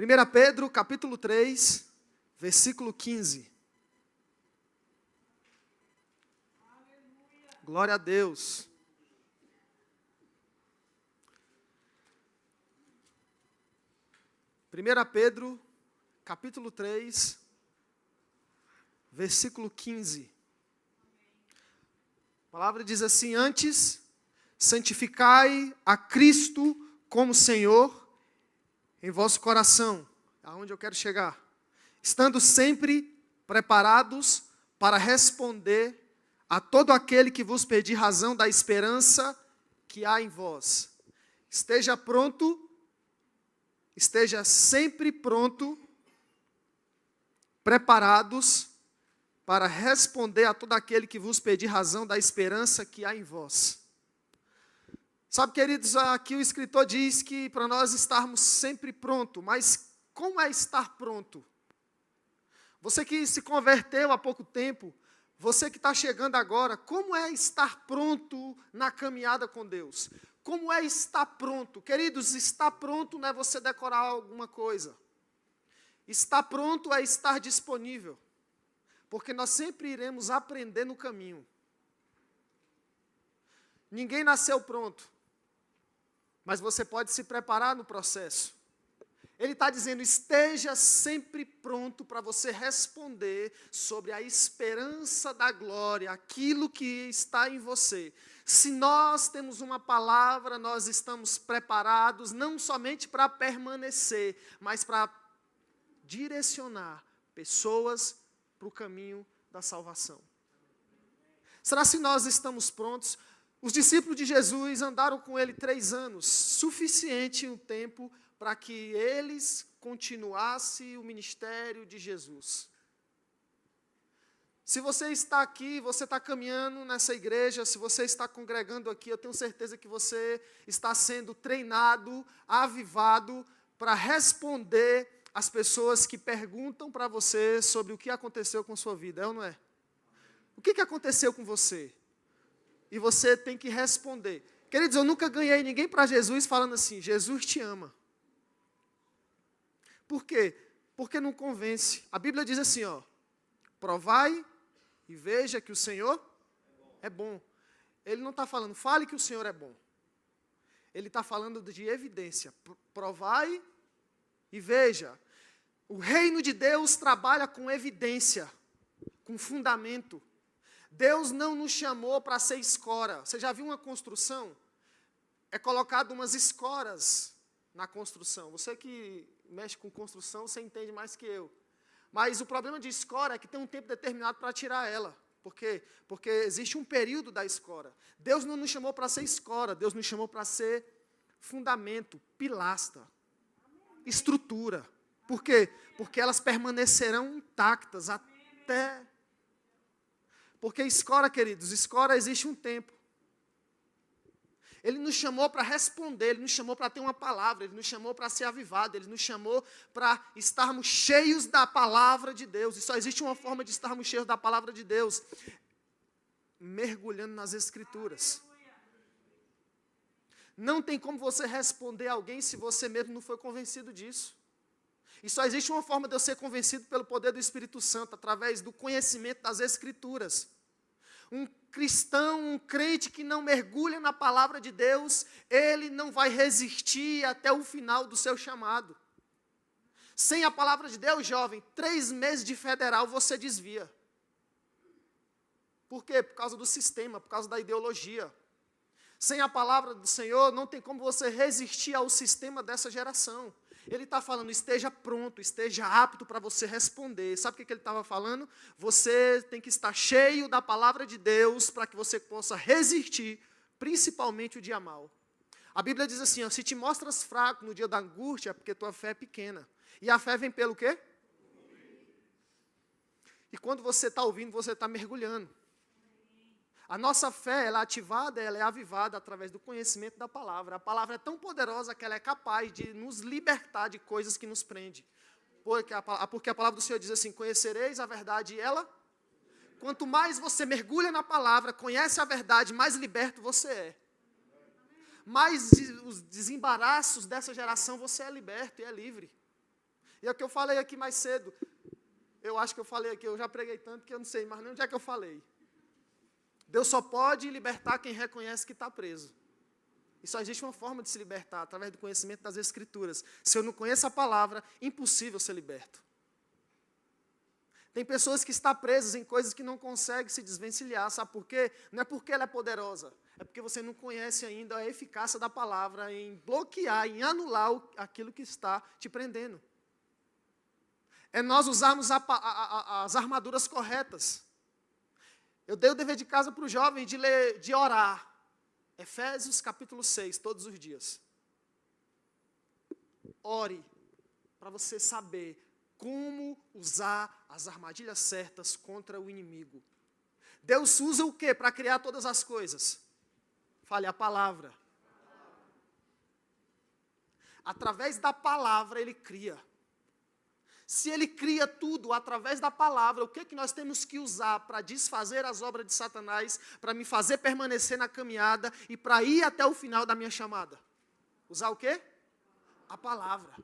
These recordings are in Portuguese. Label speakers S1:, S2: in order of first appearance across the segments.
S1: 1 Pedro, capítulo 3, versículo 15. Glória a Deus. Primeira Pedro, capítulo 3, versículo 15. A palavra diz assim: antes, santificai a Cristo como Senhor em vosso coração. Aonde eu quero chegar? Estando sempre preparados para responder a todo aquele que vos pedir razão da esperança que há em vós. Esteja pronto, esteja sempre pronto, preparados para responder a todo aquele que vos pedir razão da esperança que há em vós. Sabe, queridos, aqui o escritor diz que para nós estarmos sempre prontos, mas como é estar pronto? Você que se converteu há pouco tempo, você que está chegando agora, como é estar pronto na caminhada com Deus? Como é estar pronto? Queridos, estar pronto não é você decorar alguma coisa. Estar pronto é estar disponível, porque nós sempre iremos aprender no caminho. Ninguém nasceu pronto, mas você pode se preparar no processo. Ele está dizendo, esteja sempre pronto para você responder sobre a esperança da glória, aquilo que está em você. Se nós temos uma palavra, nós estamos preparados, não somente para permanecer, mas para direcionar pessoas para o caminho da salvação. Será que nós estamos prontos? Os discípulos de Jesus andaram com ele 3 anos, suficiente um tempo para que eles continuassem o ministério de Jesus. Se você está aqui, você está caminhando nessa igreja, se você está congregando aqui, eu tenho certeza que você está sendo treinado, avivado, para responder às pessoas que perguntam para você sobre o que aconteceu com sua vida, é ou não é? O que aconteceu com você? E você tem que responder. Queridos, eu nunca ganhei ninguém para Jesus falando assim, Jesus te ama. Por quê? Porque não convence. A Bíblia diz assim, provai e veja que o Senhor é bom. Ele não está falando, fale que o Senhor é bom. Ele está falando de evidência. Provai e veja. O reino de Deus trabalha com evidência, com fundamento. Deus não nos chamou para ser escora. Você já viu uma construção? É colocado umas escoras na construção. Você que mexe com construção, você entende mais que eu. Mas o problema de escora é que tem um tempo determinado para tirar ela. Por quê? Porque existe um período da escora. Deus não nos chamou para ser escora, Deus nos chamou para ser fundamento, pilastra, estrutura. Por quê? Porque elas permanecerão intactas até... Porque escora, queridos, escora existe um tempo. Ele nos chamou para responder, Ele nos chamou para ter uma palavra, Ele nos chamou para ser avivado, Ele nos chamou para estarmos cheios da palavra de Deus. E só existe uma forma de estarmos cheios da palavra de Deus, mergulhando nas Escrituras. Não tem como você responder a alguém se você mesmo não foi convencido disso. E só existe uma forma de eu ser convencido pelo poder do Espírito Santo, através do conhecimento das Escrituras. Um cristão, um crente que não mergulha na palavra de Deus, ele não vai resistir até o final do seu chamado. Sem a palavra de Deus, jovem, 3 meses de federal você desvia. Por quê? Por causa do sistema, por causa da ideologia. Sem a palavra do Senhor, não tem como você resistir ao sistema dessa geração. Ele está falando, esteja pronto, esteja apto para você responder. Sabe o que ele estava falando? Você tem que estar cheio da palavra de Deus para que você possa resistir, principalmente o dia mau. A Bíblia diz assim, se te mostras fraco no dia da angústia, é porque tua fé é pequena. E a fé vem pelo quê? E quando você está ouvindo, você está mergulhando. A nossa fé, ela é ativada, ela é avivada através do conhecimento da palavra. A palavra é tão poderosa que ela é capaz de nos libertar de coisas que nos prendem. Porque a palavra do Senhor diz assim, conhecereis a verdade e ela... Quanto mais você mergulha na palavra, conhece a verdade, mais liberto você é. Mais os desembaraços dessa geração, você é liberto e é livre. E é o que eu falei aqui mais cedo. Eu acho que eu falei aqui, eu já preguei tanto que eu não sei mais nem onde é que eu falei. Deus só pode libertar quem reconhece que está preso. E só existe uma forma de se libertar, através do conhecimento das Escrituras. Se eu não conheço a palavra, impossível ser liberto. Tem pessoas que estão presas em coisas que não conseguem se desvencilhar. Sabe por quê? Não é porque ela é poderosa. É porque você não conhece ainda a eficácia da palavra em bloquear, em anular aquilo que está te prendendo. É nós usarmos as armaduras corretas. Eu dei o dever de casa para o jovem de orar. Efésios capítulo 6, todos os dias. Ore para você saber como usar as armadilhas certas contra o inimigo. Deus usa o quê para criar todas as coisas? Fale a palavra. Através da palavra Ele cria. Se Ele cria tudo através da palavra, o que nós temos que usar para desfazer as obras de Satanás, para me fazer permanecer na caminhada e para ir até o final da minha chamada? Usar o quê? A palavra.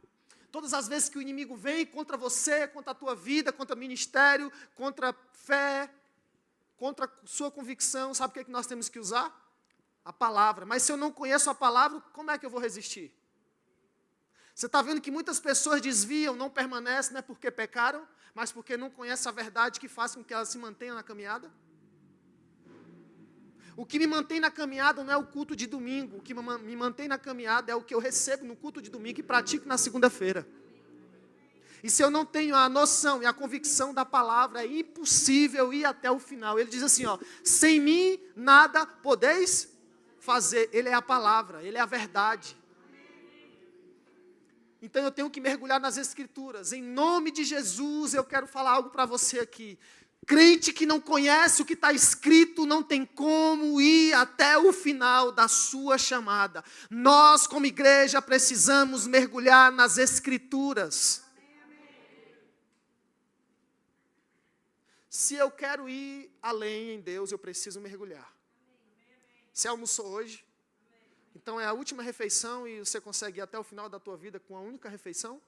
S1: Todas as vezes que o inimigo vem contra você, contra a tua vida, contra o ministério, contra a fé, contra a sua convicção, sabe o que nós temos que usar? A palavra. Mas se eu não conheço a palavra, como é que eu vou resistir? Você está vendo que muitas pessoas desviam, não permanecem, não é porque pecaram, mas porque não conhecem a verdade que faz com que elas se mantenham na caminhada? O que me mantém na caminhada não é o culto de domingo, o que me mantém na caminhada é o que eu recebo no culto de domingo e pratico na segunda-feira. E se eu não tenho a noção e a convicção da palavra, é impossível ir até o final. Ele diz assim, ó, sem mim nada podeis fazer. Ele é a palavra, Ele é a verdade. Então eu tenho que mergulhar nas Escrituras. Em nome de Jesus, eu quero falar algo para você aqui. Crente que não conhece o que está escrito, não tem como ir até o final da sua chamada. Nós, como igreja, precisamos mergulhar nas Escrituras. Se eu quero ir além em Deus, eu preciso mergulhar. Você almoçou hoje? Então é a última refeição e você consegue ir até o final da tua vida com a única refeição?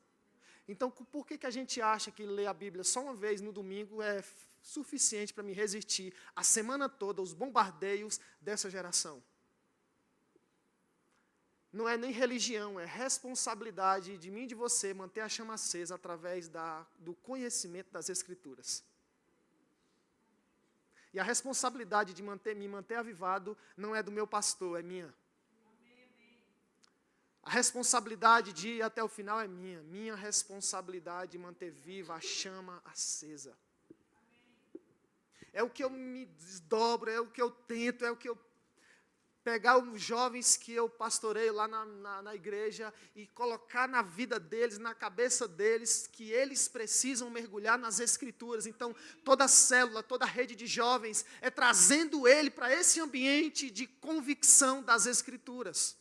S1: Então por que a gente acha que ler a Bíblia só uma vez no domingo é suficiente para me resistir a semana toda aos bombardeios dessa geração? Não é nem religião, é responsabilidade de mim e de você manter a chama acesa através do conhecimento das Escrituras. E a responsabilidade de me manter avivado não é do meu pastor, é minha. A responsabilidade de ir até o final é minha. Minha responsabilidade de manter viva a chama acesa. É o que eu me desdobro, é o que eu tento, é o que eu... Pegar os jovens que eu pastoreio lá na igreja e colocar na vida deles, na cabeça deles, que eles precisam mergulhar nas Escrituras. Então, toda célula, toda rede de jovens é trazendo ele para esse ambiente de convicção das Escrituras.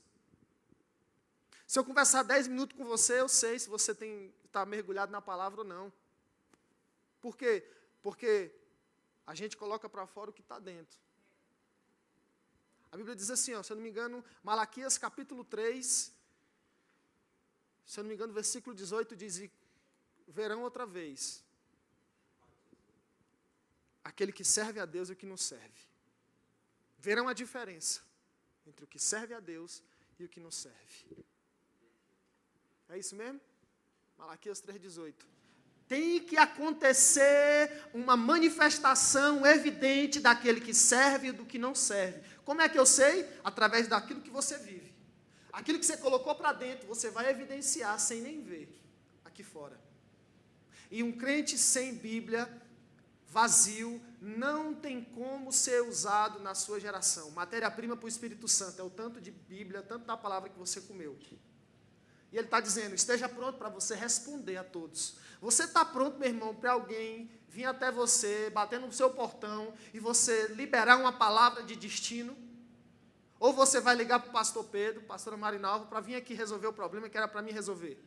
S1: Se eu conversar 10 minutos com você, eu sei se você está mergulhado na palavra ou não. Por quê? Porque a gente coloca para fora o que está dentro. A Bíblia diz assim, ó, se eu não me engano, Malaquias capítulo 3, se eu não me engano, versículo 18 diz, verão outra vez, aquele que serve a Deus e o que não serve. Verão a diferença entre o que serve a Deus e o que não serve. É isso mesmo? Malaquias 3,18. Tem que acontecer uma manifestação evidente daquele que serve e do que não serve. Como é que eu sei? Através daquilo que você vive. Aquilo que você colocou para dentro, você vai evidenciar sem nem ver aqui fora. E um crente sem Bíblia, vazio, não tem como ser usado na sua geração. Matéria-prima para o Espírito Santo, é o tanto de Bíblia, tanto da palavra que você comeu. E ele está dizendo, esteja pronto para você responder a todos. Você está pronto, meu irmão, para alguém vir até você, bater no seu portão e você liberar uma palavra de destino? Ou você vai ligar para o pastor Pedro, pastora Marinalva, para vir aqui resolver o problema que era para mim resolver?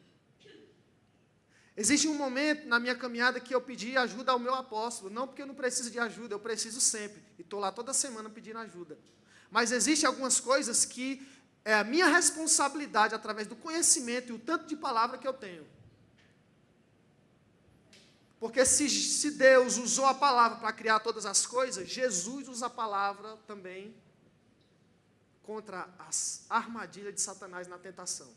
S1: Existe um momento na minha caminhada que eu pedi ajuda ao meu apóstolo, não porque eu não preciso de ajuda, eu preciso sempre, e estou lá toda semana pedindo ajuda. Mas existem algumas coisas que é a minha responsabilidade, através do conhecimento e o tanto de palavra que eu tenho. Porque se Deus usou a palavra para criar todas as coisas, Jesus usa a palavra também contra as armadilhas de Satanás na tentação.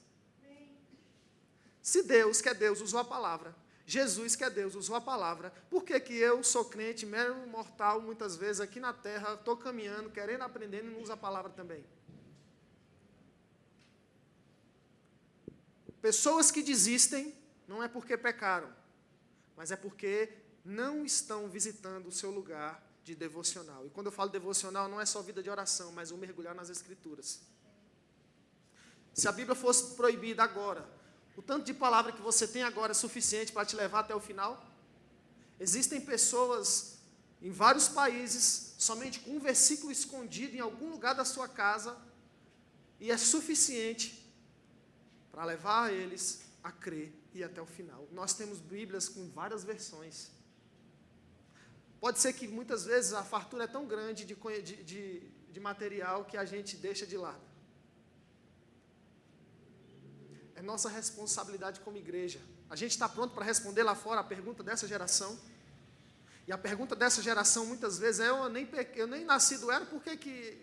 S1: Se Deus, que é Deus, usou a palavra, Jesus, que é Deus, usou a palavra, por que que eu sou crente, mero mortal, muitas vezes aqui na terra, estou caminhando, querendo aprender e não uso a palavra também? Pessoas que desistem, não é porque pecaram, mas é porque não estão visitando o seu lugar de devocional. E quando eu falo devocional, não é só vida de oração, mas o mergulhar nas Escrituras. Se a Bíblia fosse proibida agora, o tanto de palavra que você tem agora é suficiente para te levar até o final? Existem pessoas em vários países, somente com um versículo escondido em algum lugar da sua casa, e é suficiente para levar eles a crer e ir até o final. Nós temos Bíblias com várias versões. Pode ser que muitas vezes a fartura é tão grande de material que a gente deixa de lado. É nossa responsabilidade como igreja. A gente está pronto para responder lá fora a pergunta dessa geração. E a pergunta dessa geração muitas vezes é: eu nem nascido era, por que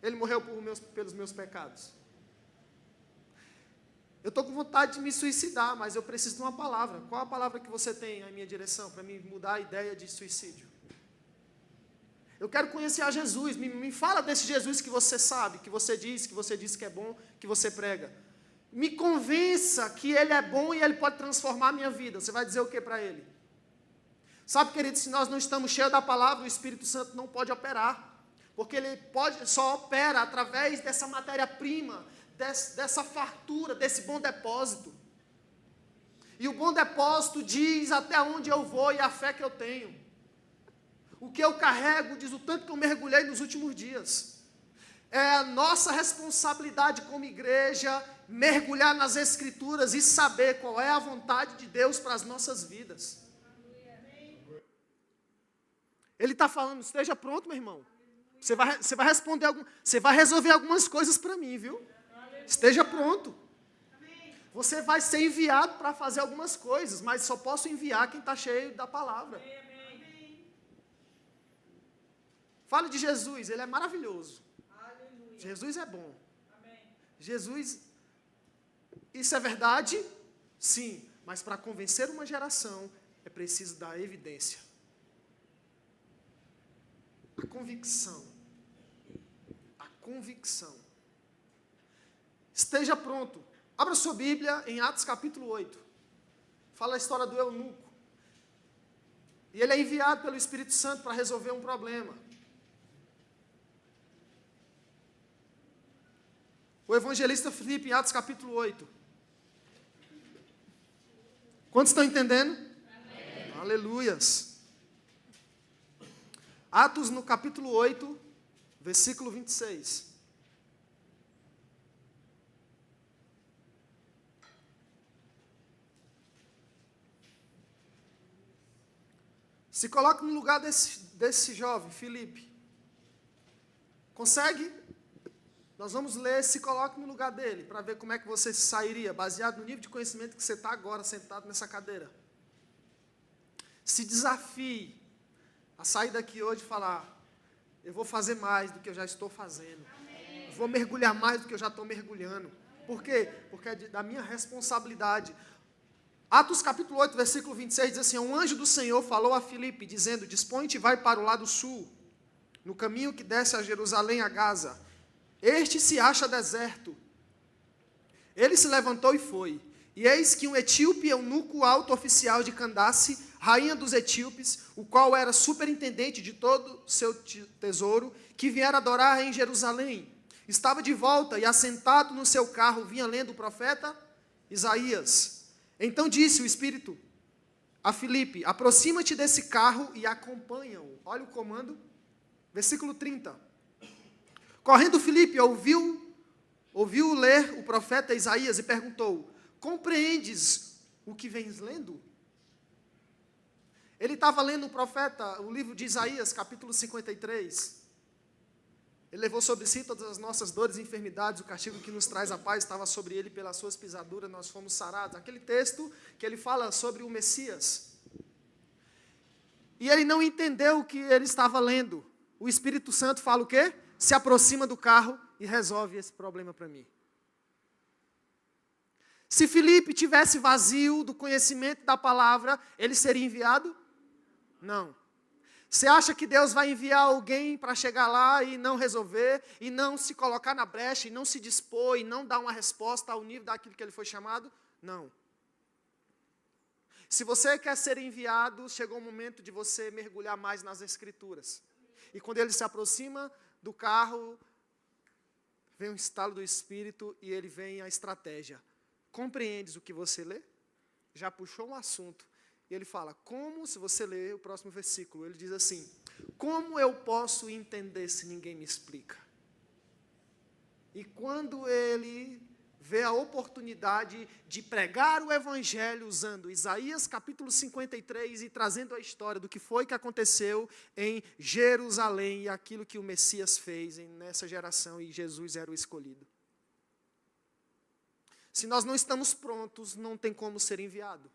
S1: ele morreu pelos meus pecados? Eu estou com vontade de me suicidar, mas eu preciso de uma palavra. Qual a palavra que você tem na minha direção para me mudar a ideia de suicídio? Eu quero conhecer a Jesus. Me fala desse Jesus que você sabe, que você diz que é bom, que você prega. Me convença que Ele é bom e Ele pode transformar a minha vida. Você vai dizer o que para Ele? Sabe, querido, se nós não estamos cheios da palavra, o Espírito Santo não pode operar. Porque Ele só opera através dessa matéria-prima, dessa fartura, desse bom depósito. E o bom depósito diz até onde eu vou e a fé que eu tenho. O que eu carrego diz o tanto que eu mergulhei nos últimos dias. É a nossa responsabilidade como igreja mergulhar nas Escrituras e saber qual é a vontade de Deus para as nossas vidas. Ele está falando: esteja pronto, meu irmão. Você vai responder você vai resolver algumas coisas para mim, viu? Esteja pronto. Você vai ser enviado para fazer algumas coisas, mas só posso enviar quem está cheio da palavra. Fale de Jesus, Ele é maravilhoso. Jesus é bom. Jesus, isso é verdade? Sim, mas para convencer uma geração é preciso dar evidência. A convicção. A convicção. Esteja pronto. Abra sua Bíblia em Atos capítulo 8. Fala a história do eunuco. E ele é enviado pelo Espírito Santo para resolver um problema. O evangelista Filipe, em Atos capítulo 8. Quantos estão entendendo? Amém. Aleluias. Atos no capítulo 8, versículo 26. Se coloque no lugar desse jovem, Filipe. Consegue? Nós vamos ler, se coloque no lugar dele, para ver como é que você sairia, baseado no nível de conhecimento que você está agora, sentado nessa cadeira. Se desafie a sair daqui hoje e falar: eu vou fazer mais do que eu já estou fazendo. Eu vou mergulhar mais do que eu já estou mergulhando. Por quê? Porque é da minha responsabilidade. Atos capítulo 8, versículo 26, diz assim: um anjo do Senhor falou a Filipe, dizendo: dispõe-te e vai para o lado sul, no caminho que desce a Jerusalém, a Gaza. Este se acha deserto. Ele se levantou e foi. E eis que um etíope eunuco alto oficial de Candace, rainha dos etíopes, o qual era superintendente de todo o seu tesouro, que viera adorar em Jerusalém, estava de volta e assentado no seu carro vinha lendo o profeta Isaías. Então disse o Espírito a Filipe: aproxima-te desse carro e acompanha-o. Olha o comando. Versículo 30. Correndo Filipe ouviu ler o profeta Isaías e perguntou: compreendes o que vens lendo? Ele estava lendo o livro de Isaías, capítulo 53. Ele levou sobre si todas as nossas dores e enfermidades, o castigo que nos traz a paz estava sobre ele, pelas suas pisaduras nós fomos sarados. Aquele texto que ele fala sobre o Messias. E ele não entendeu o que ele estava lendo. O Espírito Santo fala o quê? Se aproxima do carro e resolve esse problema para mim. Se Filipe tivesse vazio do conhecimento da palavra, ele seria enviado? Não. Você acha que Deus vai enviar alguém para chegar lá e não resolver, e não se colocar na brecha, e não se dispor, e não dar uma resposta ao nível daquilo que ele foi chamado? Não. Se você quer ser enviado, chegou o momento de você mergulhar mais nas Escrituras. E quando ele se aproxima do carro, vem um estalo do Espírito e ele vem a estratégia. Compreendes o que você lê? Já puxou um assunto. E ele fala, como, se você ler o próximo versículo, ele diz assim, como eu posso entender se ninguém me explica? E quando ele vê a oportunidade de pregar o Evangelho usando Isaías capítulo 53 e trazendo a história do que foi que aconteceu em Jerusalém e aquilo que o Messias fez nessa geração e Jesus era o escolhido. Se nós não estamos prontos, não tem como ser enviado.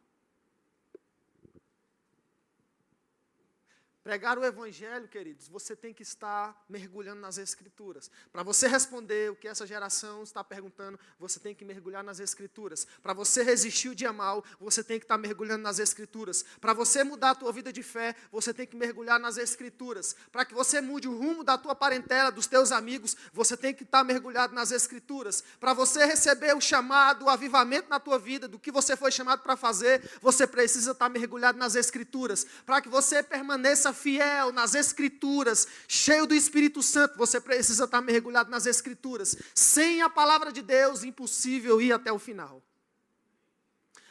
S1: Pregar o Evangelho, queridos, você tem que estar mergulhando nas Escrituras. Para você responder o que essa geração está perguntando, você tem que mergulhar nas Escrituras. Para você resistir o dia mal, você tem que estar mergulhando nas Escrituras. Para você mudar a tua vida de fé, você tem que mergulhar nas Escrituras. Para que você mude o rumo da tua parentela, dos teus amigos, você tem que estar mergulhado nas Escrituras. Para você receber o chamado, o avivamento na tua vida, do que você foi chamado para fazer, você precisa estar mergulhado nas Escrituras. Para que você permaneça fiel nas Escrituras, cheio do Espírito Santo, você precisa estar mergulhado nas Escrituras. Sem a palavra de Deus, impossível ir até o final.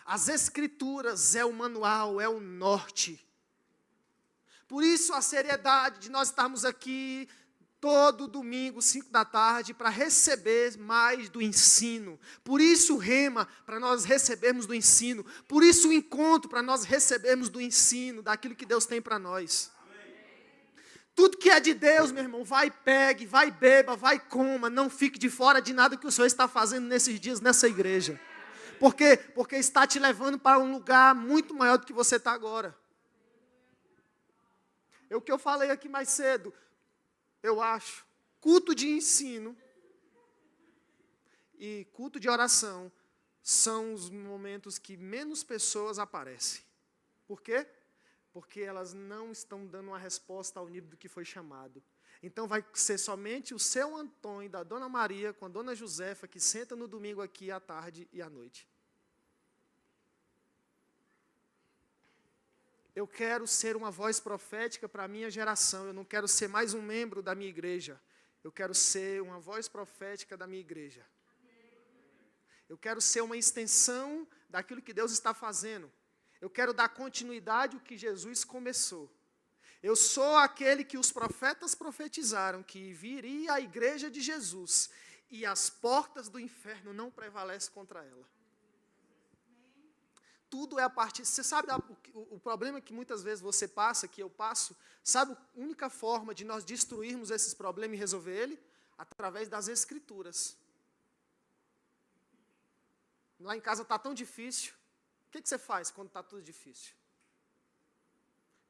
S1: As Escrituras é o manual, é o norte. Por isso a seriedade de nós estarmos aqui todo domingo, 5 da tarde, para receber mais do ensino. Por isso o rema, para nós recebermos do ensino. Por isso o encontro, para nós recebermos do ensino, daquilo que Deus tem para nós. Tudo que é de Deus, meu irmão, vai pegue, vai beba, vai coma, não fique de fora de nada que o Senhor está fazendo nesses dias, nessa igreja. Por quê? Porque está te levando para um lugar muito maior do que você está agora. É o que eu falei aqui mais cedo, eu acho, culto de ensino e culto de oração são os momentos que menos pessoas aparecem. Por quê? Porque elas não estão dando uma resposta ao nível do que foi chamado. Então vai ser somente o seu Antônio, da Dona Maria, com a Dona Josefa, que senta no domingo aqui à tarde e à noite. Eu quero ser uma voz profética para a minha geração. Eu não quero ser mais um membro da minha igreja. Eu quero ser uma voz profética da minha igreja. Eu quero ser uma extensão daquilo que Deus está fazendo. Eu quero dar continuidade ao que Jesus começou. Eu sou aquele que os profetas profetizaram, que viria a igreja de Jesus, e as portas do inferno não prevalecem contra ela. Tudo é a partir... Você sabe o problema que muitas vezes você passa, que eu passo? Sabe a única forma de nós destruirmos esses problemas e resolver ele? Através das Escrituras. Lá em casa está tão difícil. O que você faz quando está tudo difícil?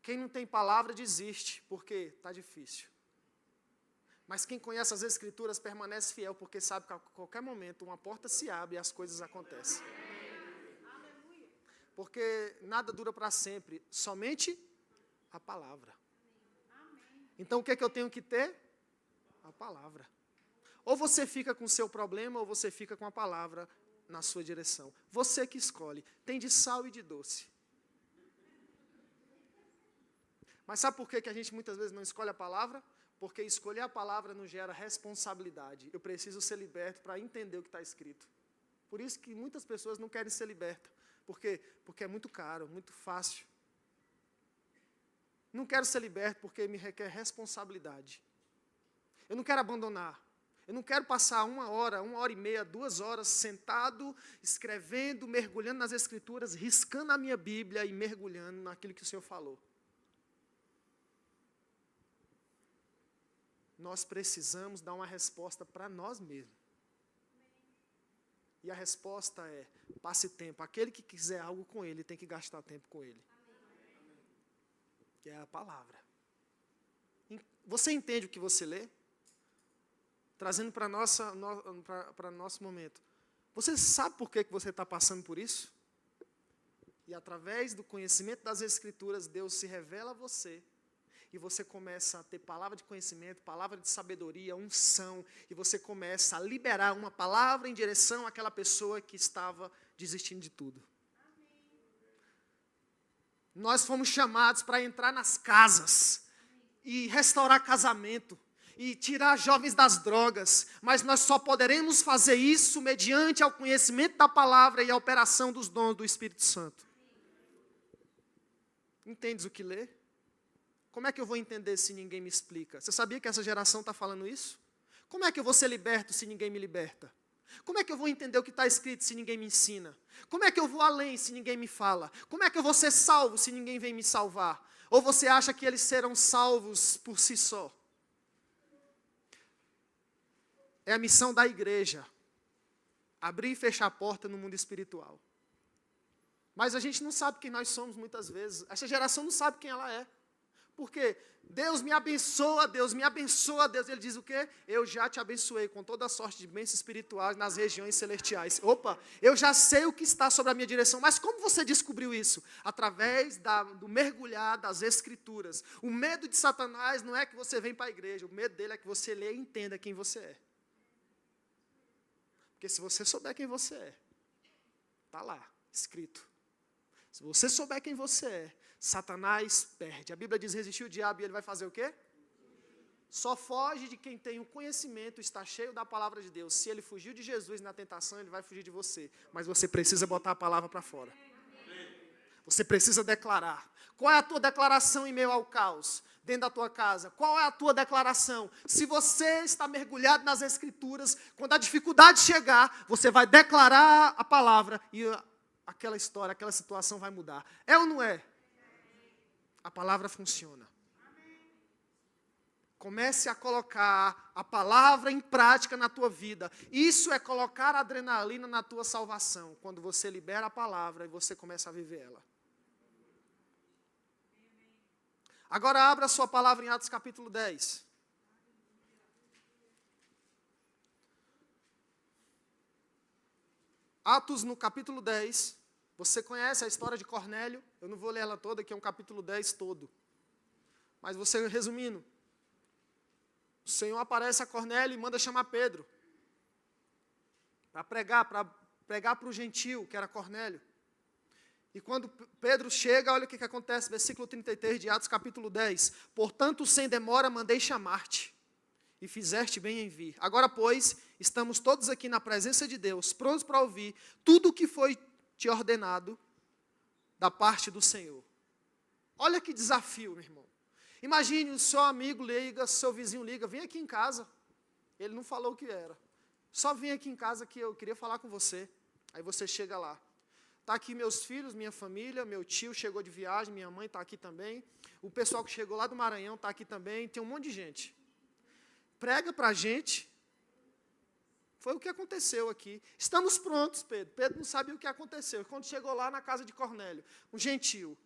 S1: Quem não tem palavra desiste, porque está difícil. Mas quem conhece as Escrituras permanece fiel, porque sabe que a qualquer momento uma porta se abre e as coisas acontecem. Porque nada dura para sempre, somente a palavra. Então o que eu tenho que ter? A palavra. Ou você fica com o seu problema, ou você fica com a palavra na sua direção. Você que escolhe. Tem de sal e de doce. Mas sabe por que a gente muitas vezes não escolhe a palavra? Porque escolher a palavra nos gera responsabilidade. Eu preciso ser liberto para entender o que está escrito. Por isso que muitas pessoas não querem ser libertas. Por quê? Porque é muito caro, muito fácil. Não quero ser liberto porque me requer responsabilidade. Eu não quero abandonar. Eu não quero passar 1 hora, 1h30, 2 horas sentado, escrevendo, mergulhando nas Escrituras, riscando a minha Bíblia e mergulhando naquilo que o Senhor falou. Nós precisamos dar uma resposta para nós mesmos. E a resposta é, passe tempo. Aquele que quiser algo com ele, tem que gastar tempo com ele. que é a palavra. Você entende o que você lê? Trazendo para nosso momento. Você sabe por que você está passando por isso? E através do conhecimento das Escrituras, Deus se revela a você. E você começa a ter palavra de conhecimento, palavra de sabedoria, unção. E você começa a liberar uma palavra em direção àquela pessoa que estava desistindo de tudo. Nós fomos chamados para entrar nas casas e restaurar casamento e tirar jovens das drogas, mas nós só poderemos fazer isso mediante ao conhecimento da palavra e a operação dos dons do Espírito Santo. Entendes o que lê? Como é que eu vou entender se ninguém me explica? Você sabia que essa geração está falando isso? Como é que eu vou ser liberto se ninguém me liberta? Como é que eu vou entender o que está escrito se ninguém me ensina? Como é que eu vou além se ninguém me fala? Como é que eu vou ser salvo se ninguém vem me salvar? Ou você acha que eles serão salvos por si só? É a missão da igreja, abrir e fechar a porta no mundo espiritual. Mas a gente não sabe quem nós somos muitas vezes. Essa geração não sabe quem ela é. Por quê? Deus me abençoa, Deus me abençoa, Deus. Ele diz o quê? Eu já te abençoei com toda a sorte de bênçãos espirituais nas regiões celestiais. Opa, eu já sei o que está sobre a minha direção. Mas como você descobriu isso? Através do mergulhar das Escrituras. O medo de Satanás não é que você vem para a igreja. O medo dele é que você lê e entenda quem você é. Porque se você souber quem você é, está lá, escrito. Se você souber quem você é, Satanás perde. A Bíblia diz, resistir o diabo e ele vai fazer o quê? Só foge de quem tem o conhecimento, está cheio da palavra de Deus. Se ele fugiu de Jesus na tentação, ele vai fugir de você. Mas você precisa botar a palavra para fora. Você precisa declarar. Qual é a tua declaração em meio ao caos? Dentro da tua casa. Qual é a tua declaração? Se você está mergulhado nas Escrituras, quando a dificuldade chegar, você vai declarar a palavra e aquela história, aquela situação vai mudar. É ou não é? A palavra funciona. Comece a colocar a palavra em prática na tua vida. Isso é colocar adrenalina na tua salvação. Quando você libera a palavra e você começa a viver ela. Agora abra a sua palavra em Atos capítulo 10. Atos no capítulo 10. Você conhece a história de Cornélio? Eu não vou ler ela toda, que é um capítulo 10 todo. Mas você, resumindo, o Senhor aparece a Cornélio e manda chamar Pedro. Para pregar para o gentil, que era Cornélio. E quando Pedro chega, olha o que acontece, versículo 33 de Atos capítulo 10. Portanto, sem demora, mandei chamar-te, e fizeste bem em vir. Agora, pois, estamos todos aqui na presença de Deus, prontos para ouvir tudo o que foi te ordenado da parte do Senhor. Olha que desafio, meu irmão. Imagine o seu amigo liga, seu vizinho liga, vem aqui em casa. Ele não falou o que era. Só vem aqui em casa que eu queria falar com você. Aí você chega lá. Está aqui meus filhos, minha família, meu tio chegou de viagem, minha mãe está aqui também. O pessoal que chegou lá do Maranhão está aqui também, tem um monte de gente. Prega para a gente. Foi o que aconteceu aqui. Estamos prontos, Pedro. Pedro não sabia o que aconteceu. Quando chegou lá na casa de Cornélio, um gentil,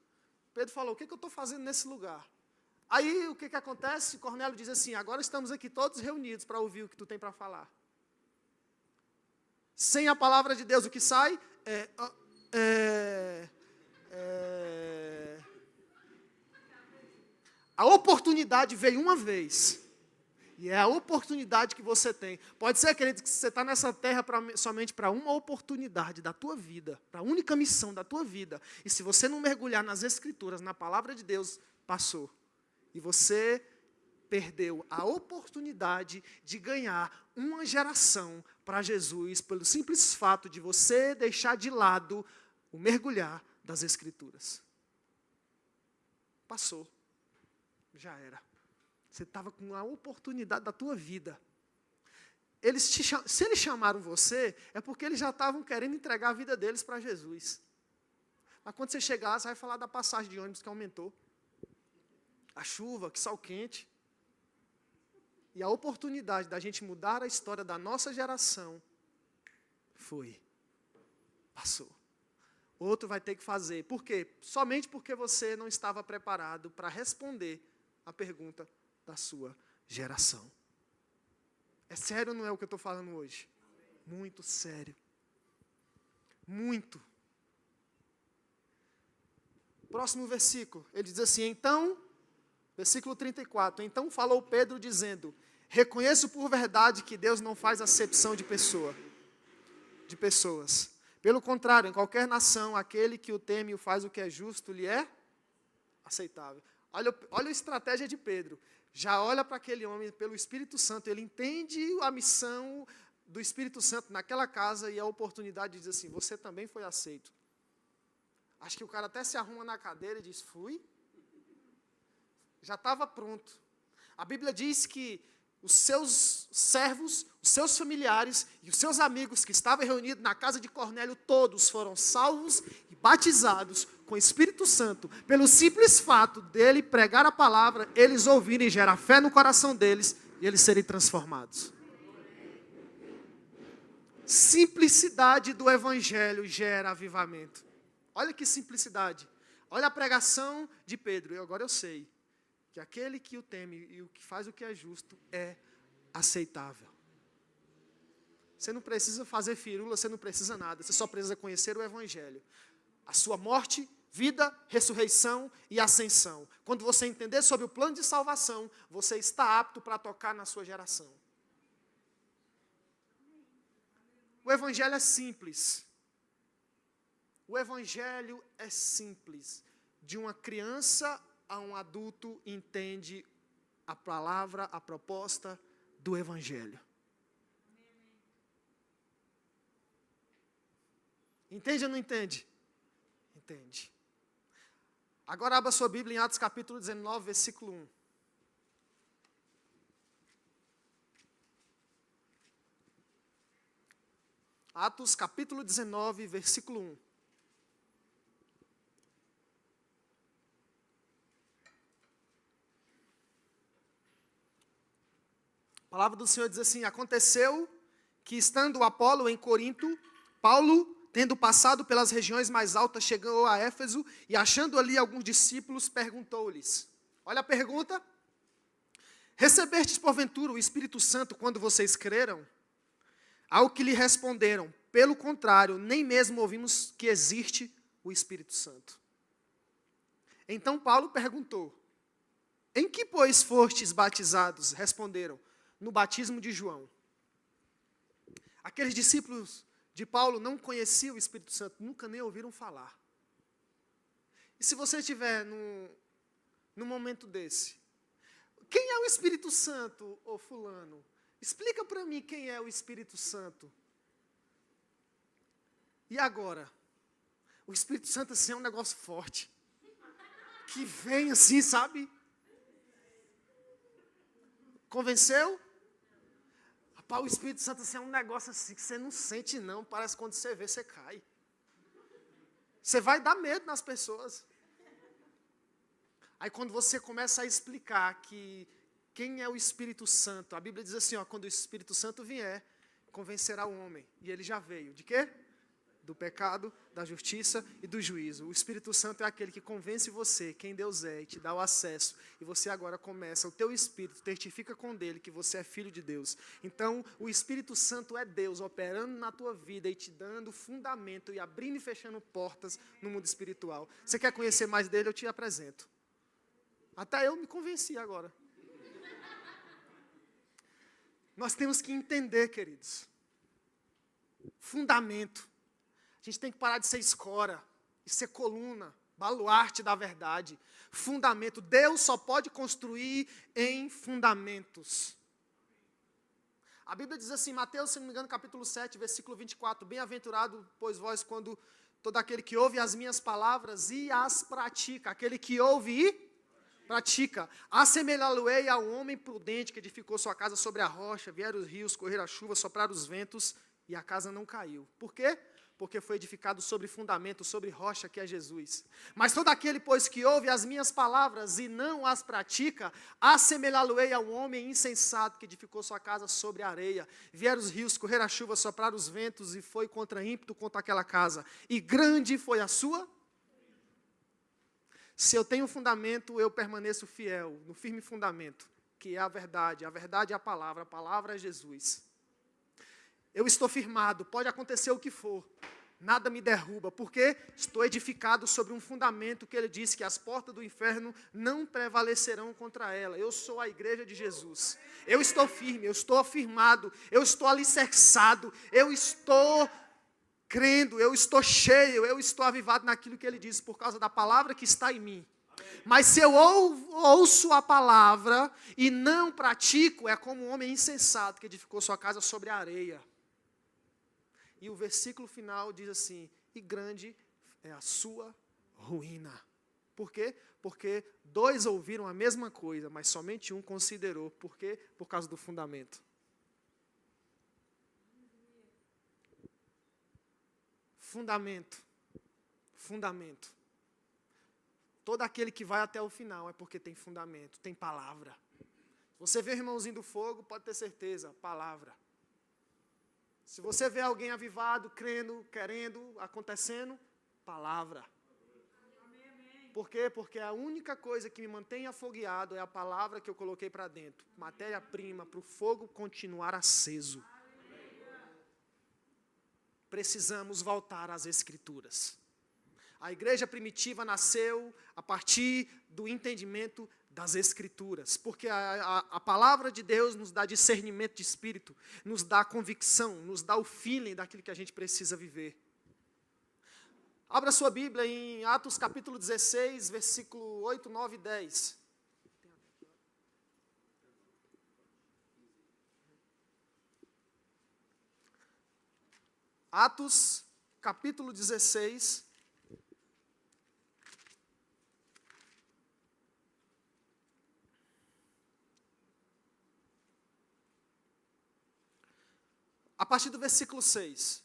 S1: Pedro falou, o que eu estou fazendo nesse lugar? Aí, o que acontece? Cornélio diz assim, agora estamos aqui todos reunidos para ouvir o que tu tem para falar. Sem a palavra de Deus, o que sai a oportunidade veio uma vez. E é a oportunidade que você tem. Pode ser, querido, que você está nessa terra somente para uma oportunidade da tua vida, para a única missão da tua vida. E se você não mergulhar nas Escrituras, na palavra de Deus, passou. E você perdeu a oportunidade de ganhar uma geração para Jesus, pelo simples fato de você deixar de lado o mergulhar das Escrituras. Passou. Já era. Você estava com a oportunidade da tua vida. Se eles chamaram você, é porque eles já estavam querendo entregar a vida deles para Jesus. Mas quando você chegar lá, você vai falar da passagem de ônibus que aumentou. A chuva, que sol quente. E a oportunidade da gente mudar a história da nossa geração passou. outro vai ter que fazer. Por quê? Somente porque você não estava preparado para responder a pergunta da sua geração. É sério ou não é o que eu estou falando hoje? Muito sério. Muito. Próximo versículo, ele diz assim, então, versículo 34, então falou Pedro dizendo, reconheço por verdade que Deus não faz acepção de pessoas. Pelo contrário, em qualquer nação, aquele que o teme e faz o que é justo, lhe é aceitável. Olha a estratégia de Pedro. Já olha para aquele homem pelo Espírito Santo, ele entende a missão do Espírito Santo naquela casa e a oportunidade de dizer assim, você também foi aceito. Acho que o cara até se arruma na cadeira e diz, fui. Já estava pronto. A Bíblia diz que os seus servos, os seus familiares e os seus amigos que estavam reunidos na casa de Cornélio, todos foram salvos e batizados com o Espírito Santo, pelo simples fato dele pregar a palavra, eles ouvirem, gerar fé no coração deles e eles serem transformados. Simplicidade do Evangelho gera avivamento. Olha que simplicidade. Olha a pregação de Pedro. E agora eu sei que aquele que o teme e o que faz o que é justo é aceitável. Você não precisa fazer firula, você não precisa nada. Você só precisa conhecer o Evangelho. A sua morte, vida, ressurreição e ascensão. Quando você entender sobre o plano de salvação, você está apto para tocar na sua geração. O Evangelho é simples. O Evangelho é simples. De uma criança a um adulto entende a palavra, a proposta do Evangelho. Entende ou não entende? Entende. Agora abra sua Bíblia em Atos capítulo 19, versículo 1. Atos capítulo 19, versículo 1. A palavra do Senhor diz assim, aconteceu que estando Apolo em Corinto, Paulo, tendo passado pelas regiões mais altas, chegou a Éfeso e achando ali alguns discípulos, perguntou-lhes. Olha a pergunta. Recebestes porventura o Espírito Santo quando vocês creram? Ao que lhe responderam, pelo contrário, nem mesmo ouvimos que existe o Espírito Santo. Então Paulo perguntou, em que, pois, fostes batizados? Responderam, no batismo de João. Aqueles discípulos de Paulo não conheciam o Espírito Santo, nunca nem ouviram falar. E se você estiver num momento desse, quem é o Espírito Santo, ô fulano? Explica para mim quem é o Espírito Santo. E agora? O Espírito Santo assim é um negócio forte. Que vem assim, sabe? Convenceu? Rapaz, o Espírito Santo assim, é um negócio assim que você não sente não. Parece que quando você vê, você cai. Você vai dar medo nas pessoas. Aí quando você começa a explicar que quem é o Espírito Santo, a Bíblia diz assim, ó, quando o Espírito Santo vier, convencerá o homem. E ele já veio. De quê? Do pecado, da justiça e do juízo. O Espírito Santo é aquele que convence você quem Deus é e te dá o acesso. E você agora começa, o teu Espírito testifica com dele que você é filho de Deus. Então, o Espírito Santo é Deus operando na tua vida e te dando fundamento e abrindo e fechando portas no mundo espiritual. Você quer conhecer mais dele? Eu te apresento. Até eu me convenci agora. Nós temos que entender, queridos. Fundamento. A gente tem que parar de ser escora e ser coluna, baluarte da verdade. Fundamento. Deus só pode construir em fundamentos. A Bíblia diz assim, Mateus, se não me engano, capítulo 7, versículo 24, bem-aventurado, pois vós, quando todo aquele que ouve as minhas palavras e as pratica, aquele que ouve e pratica, assemelhá-lo-ei ao homem prudente que edificou sua casa sobre a rocha, vieram os rios, correram a chuva, sopraram os ventos e a casa não caiu. Por quê? Porque foi edificado sobre fundamento, sobre rocha, que é Jesus. Mas todo aquele, pois, que ouve as minhas palavras e não as pratica, assemelhá-lo-ei a um homem insensato que edificou sua casa sobre a areia. Vieram os rios, correr a chuva, soprar os ventos, e foi contra ímpeto contra aquela casa. E grande foi a sua. Se eu tenho fundamento, eu permaneço fiel, no firme fundamento, que é a verdade é a palavra é Jesus. Eu estou firmado, pode acontecer o que for, nada me derruba, porque estou edificado sobre um fundamento que ele disse que as portas do inferno não prevalecerão contra ela. Eu sou a igreja de Jesus. Eu estou firme, eu estou afirmado, eu estou alicerçado, eu estou crendo, eu estou cheio, eu estou avivado naquilo que ele disse, por causa da palavra que está em mim. Mas se eu ouço a palavra e não pratico, é como um homem insensato que edificou sua casa sobre a areia. E o versículo final diz assim: e grande é a sua ruína. Por quê? Porque dois ouviram a mesma coisa, mas somente um considerou. Por quê? Por causa do fundamento. Fundamento. Fundamento. Todo aquele que vai até o final é porque tem fundamento, tem palavra. Você vê o irmãozinho do fogo, pode ter certeza, palavra. Se você vê alguém avivado, crendo, querendo, acontecendo, palavra. Por quê? Porque a única coisa que me mantém afogueado é a palavra que eu coloquei para dentro. Matéria-prima para o fogo continuar aceso. Precisamos voltar às Escrituras. A igreja primitiva nasceu a partir do entendimento das Escrituras, porque a palavra de Deus nos dá discernimento de espírito, nos dá convicção, nos dá o feeling daquilo que a gente precisa viver. Abra sua Bíblia em Atos capítulo 16, versículo 8, 9 e 10. Atos capítulo 16, a partir do versículo 6.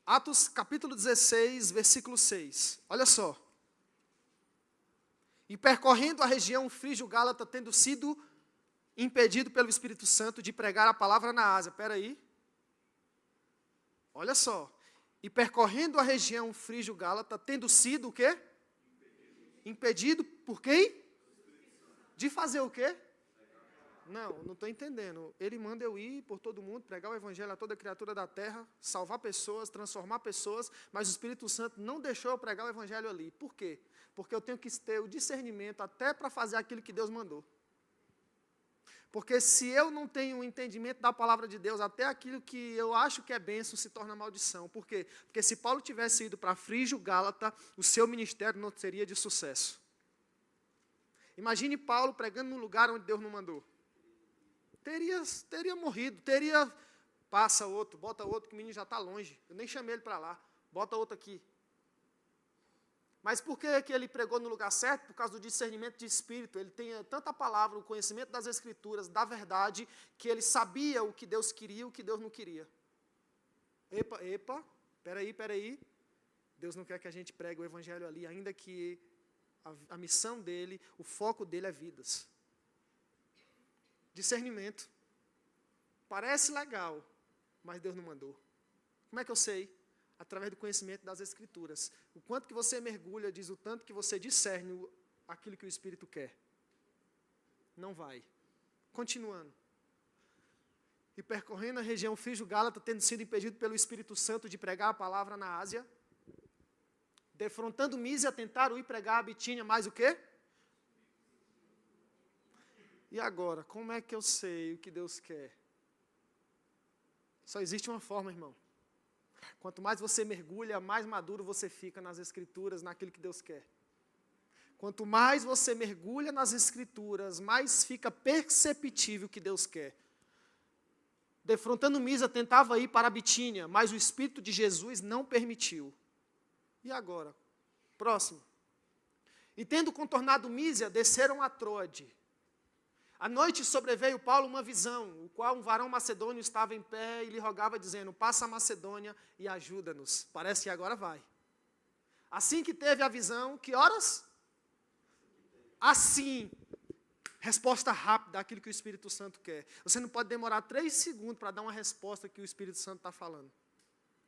S1: Atos capítulo 16, versículo 6. Olha só. E percorrendo a região frígio-gálata, tendo sido impedido pelo Espírito Santo de pregar a palavra na Ásia. Espera aí. Olha só. E percorrendo a região frígio-gálata, tendo sido o quê? Impedido por quem? De fazer o quê? Não estou entendendo. Ele manda eu ir por todo mundo, pregar o evangelho a toda criatura da terra, salvar pessoas, transformar pessoas, mas o Espírito Santo não deixou eu pregar o evangelho ali. Por quê? Porque eu tenho que ter o discernimento até para fazer aquilo que Deus mandou. Porque se eu não tenho o entendimento da palavra de Deus, até aquilo que eu acho que é bênção se torna maldição. Por quê? Porque se Paulo tivesse ido para Frígio-Gálata, o seu ministério não seria de sucesso. Imagine Paulo pregando num lugar onde Deus não mandou. Teria morrido, passa outro, bota outro, que o menino já está longe, eu nem chamei ele para lá, bota outro aqui. Mas por que ele pregou no lugar certo? Por causa do discernimento de espírito. Ele tem tanta palavra, o conhecimento das Escrituras, da verdade, que ele sabia o que Deus queria e o que Deus não queria. Peraí. Deus não quer que a gente pregue o evangelho ali, ainda que a missão dele, o foco dele é vidas. Discernimento. Parece legal, mas Deus não mandou. Como é que eu sei? Através do conhecimento das Escrituras. O quanto que você mergulha, diz o tanto que você discerne aquilo que o Espírito quer. Não vai. Continuando. E percorrendo a região frígio-gálata, tendo sido impedido pelo Espírito Santo de pregar a palavra na Ásia, defrontando Mísia, tentaram ir pregar a Bitínia, mais o quê? E agora, como é que eu sei o que Deus quer? Só existe uma forma, irmão. Quanto mais você mergulha, mais maduro você fica nas Escrituras, naquilo que Deus quer. Quanto mais você mergulha nas Escrituras, mais fica perceptível o que Deus quer. Defrontando Mísia, tentava ir para a Bitínia, mas o Espírito de Jesus não permitiu. E agora? Próximo. E tendo contornado Mísia, desceram a Troade. À noite sobreveio Paulo uma visão, o qual um varão macedônio estava em pé e lhe rogava, dizendo, passa a Macedônia e ajuda-nos. Parece que agora vai. Assim que teve a visão, que horas? Assim. Resposta rápida àquilo que o Espírito Santo quer. Você não pode demorar 3 segundos para dar uma resposta que o Espírito Santo está falando.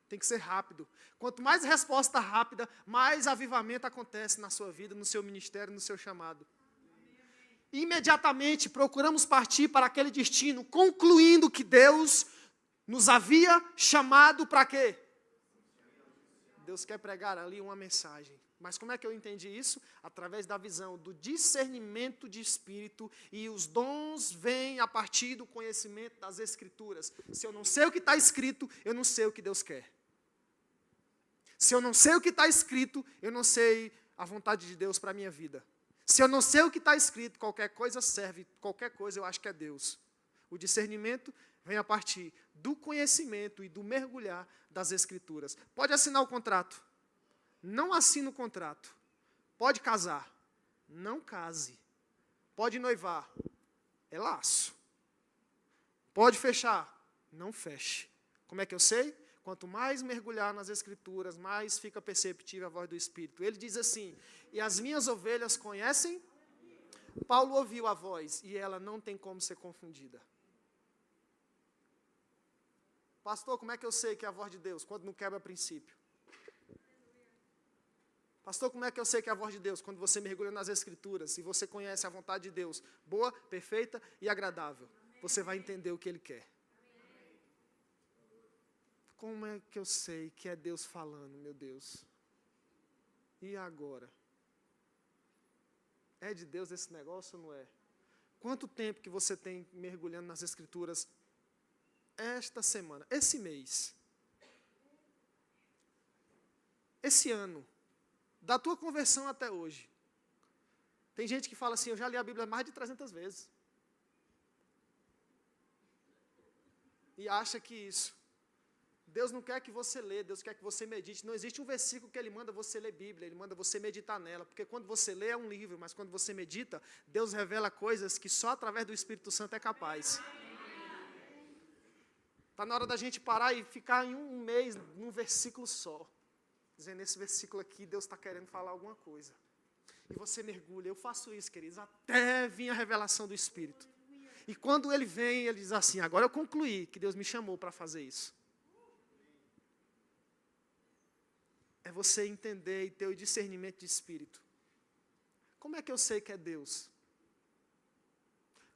S1: Tem que ser rápido. Quanto mais resposta rápida, mais avivamento acontece na sua vida, no seu ministério, no seu chamado. Imediatamente procuramos partir para aquele destino, concluindo que Deus nos havia chamado para quê? Deus quer pregar ali uma mensagem. Mas como é que eu entendi isso? Através da visão do discernimento de espírito, e os dons vêm a partir do conhecimento das Escrituras. Se eu não sei o que está escrito, eu não sei o que Deus quer. Se eu não sei o que está escrito, eu não sei a vontade de Deus para a minha vida. Se eu não sei o que está escrito, qualquer coisa serve, qualquer coisa eu acho que é Deus. O discernimento vem a partir do conhecimento e do mergulhar das Escrituras. Pode assinar o contrato. Não assina o contrato. Pode casar. Não case. Pode noivar. É laço. Pode fechar. Não feche. Como é que eu sei? Quanto mais mergulhar nas Escrituras, mais fica perceptível a voz do Espírito. Ele diz assim, e as minhas ovelhas conhecem? Paulo ouviu a voz, e ela não tem como ser confundida. Pastor, como é que eu sei que é a voz de Deus? Quando não quebra princípio. Pastor, como é que eu sei que é a voz de Deus? Quando você mergulha nas Escrituras, e você conhece a vontade de Deus, boa, perfeita e agradável. Você vai entender o que Ele quer. Como é que eu sei que é Deus falando, meu Deus? E agora? É de Deus esse negócio ou não é? Quanto tempo que você tem mergulhando nas Escrituras esta semana, esse mês, esse ano, da tua conversão até hoje? Tem gente que fala assim, eu já li a Bíblia mais de 300 vezes. E acha que isso. Deus não quer que você lê, Deus quer que você medite. Não existe um versículo que Ele manda você ler Bíblia, Ele manda você meditar nela. Porque quando você lê é um livro, mas quando você medita, Deus revela coisas que só através do Espírito Santo é capaz. Está na hora da gente parar e ficar em um mês num versículo só. Dizendo, nesse versículo aqui, Deus está querendo falar alguma coisa. E você mergulha. Eu faço isso, queridos, até vir a revelação do Espírito. E quando Ele vem, Ele diz assim, agora eu concluí que Deus me chamou para fazer isso. É você entender e ter o discernimento de espírito. Como é que eu sei que é Deus?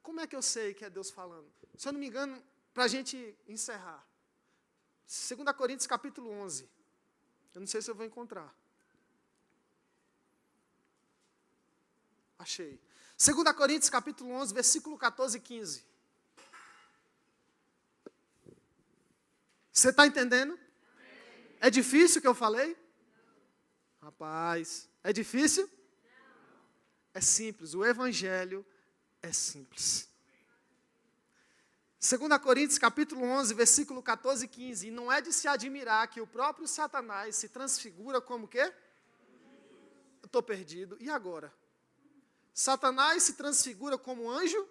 S1: Como é que eu sei que é Deus falando? Se eu não me engano, para a gente encerrar. 2 Coríntios capítulo 11. Eu não sei se eu vou encontrar. Achei. 2 Coríntios capítulo 11, versículo 14 e 15. Você está entendendo? É difícil o que eu falei? Rapaz, é difícil? É simples, o Evangelho é simples. 2 Coríntios capítulo 11, versículo 14 e 15. E não é de se admirar que o próprio Satanás se transfigura como o quê? Eu estou perdido. E agora? Satanás se transfigura como anjo?